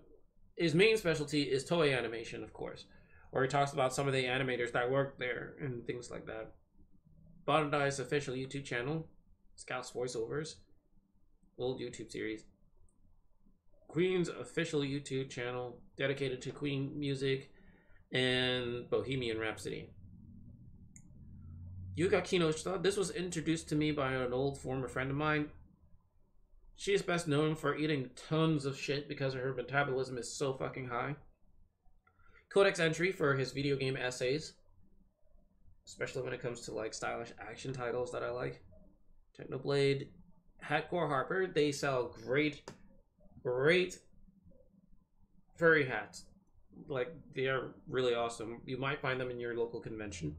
A: His main specialty is Toei animation, of course, where he talks about some of the animators that work there and things like that. Bandai's official YouTube channel, Scout's Voiceovers, old YouTube series. Queen's official YouTube channel, dedicated to Queen music and Bohemian Rhapsody. Yuga Kinoshita, this was introduced to me by an old former friend of mine. She is best known for eating tons of shit because her metabolism is so fucking high. Codex Entry for his video game essays, especially when it comes to like stylish action titles that I like. Technoblade, Hatcore Harper, they sell great furry hats. Like, they are really awesome. You might find them in your local convention.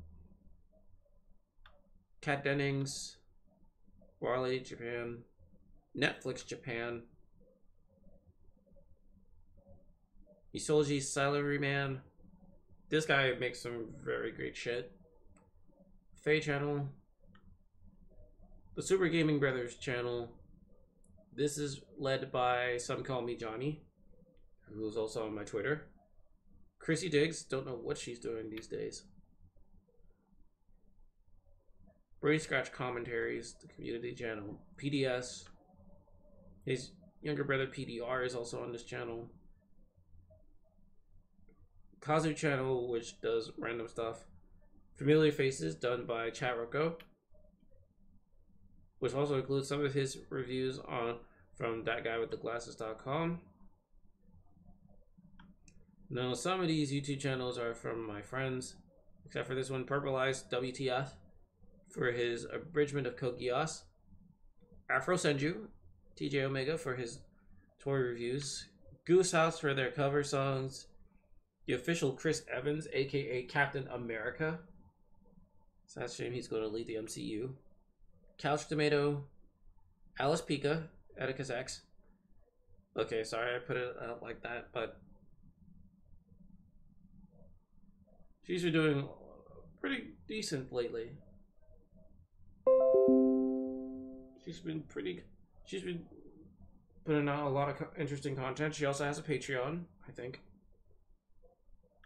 A: Kat Dennings, Wily Japan, Netflix Japan, Isolji Salaryman. This guy makes some very great shit. Faye channel, the Super Gaming Brothers channel. This is led by Some Call Me Johnny, who's also on my Twitter. Chrissy Diggs, don't know what she's doing these days. Brain Scratch Commentaries, the community channel. PDS, his younger brother PDR is also on this channel. Kazu channel, which does random stuff. Familiar Faces, done by Chat Rocco, which also includes some of his reviews on from thatguywiththeglasses.com. Now, some of these YouTube channels are from my friends, except for this one, Purple Eyes WTF, for his abridgment of Code Geass. Afro Senju, TJ Omega for his toy reviews. Goose House for their cover songs. The official Chris Evans, aka Captain America. So that's a shame he's going to lead the MCU. Couch Tomato. Alice Pika, Atticus X. Okay, sorry I put it out like that, but she's been doing pretty decent lately. She's been putting out a lot of interesting content. She also has a Patreon, I think.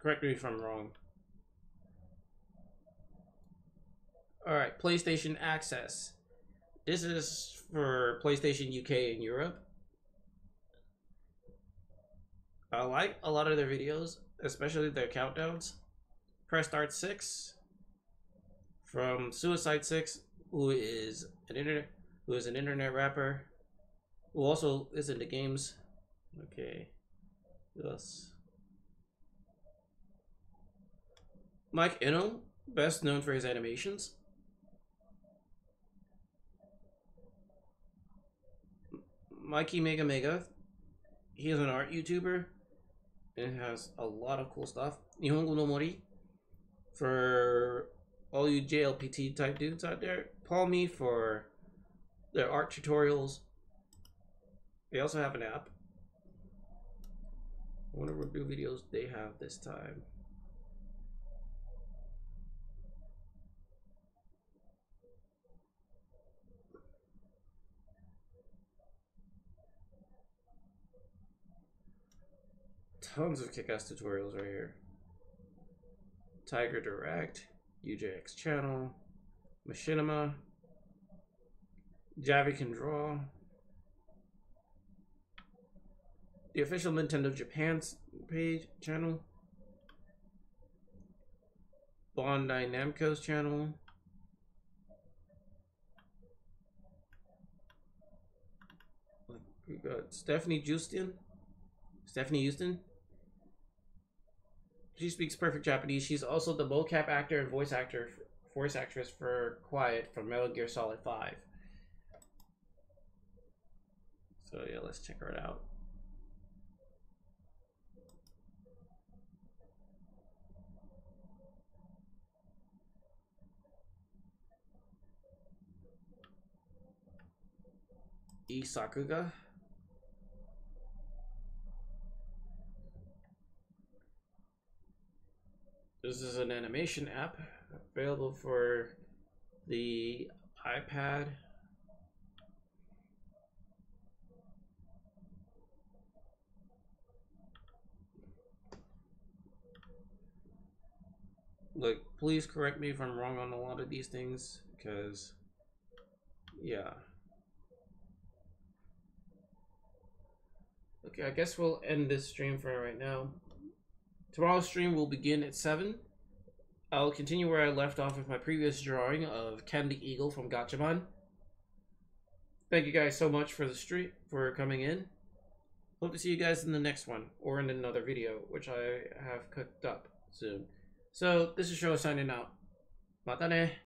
A: Correct me if I'm wrong. Alright, PlayStation Access. This is for PlayStation UK and Europe. I like a lot of their videos, especially their countdowns. Press Start 6 from Suicide 6, who is an internet rapper, who also is into games. Okay, yes. Mike Inno, best known for his animations. Mikey Mega Mega, he is an art YouTuber and has a lot of cool stuff. Nihongo no Mori, for all you JLPT type dudes out there. Paul Me for their art tutorials. They also have an app. I wonder what new videos they have this time. Tons of kick-ass tutorials right here. Tiger Direct, UJX channel, Machinima, Javi Can Draw, the official Nintendo Japan's page channel, Bandai Namco's channel, we got Stephanie Houston. She speaks perfect Japanese. She's also the mocap actor and voice actress for Quiet from Metal Gear Solid 5. So yeah, let's check her out. Sakuga. This is an animation app available for the iPad. Like, please correct me if I'm wrong on a lot of these things, because, yeah. Okay, I guess we'll end this stream for right now. Tomorrow's stream will begin at 7. I'll continue where I left off with my previous drawing of Ken the Eagle from Gatchaman. Thank you guys so much for the stream, for coming in. Hope to see you guys in the next one, or in another video, which I have cooked up soon. So, this is Showa signing out. Mata ne!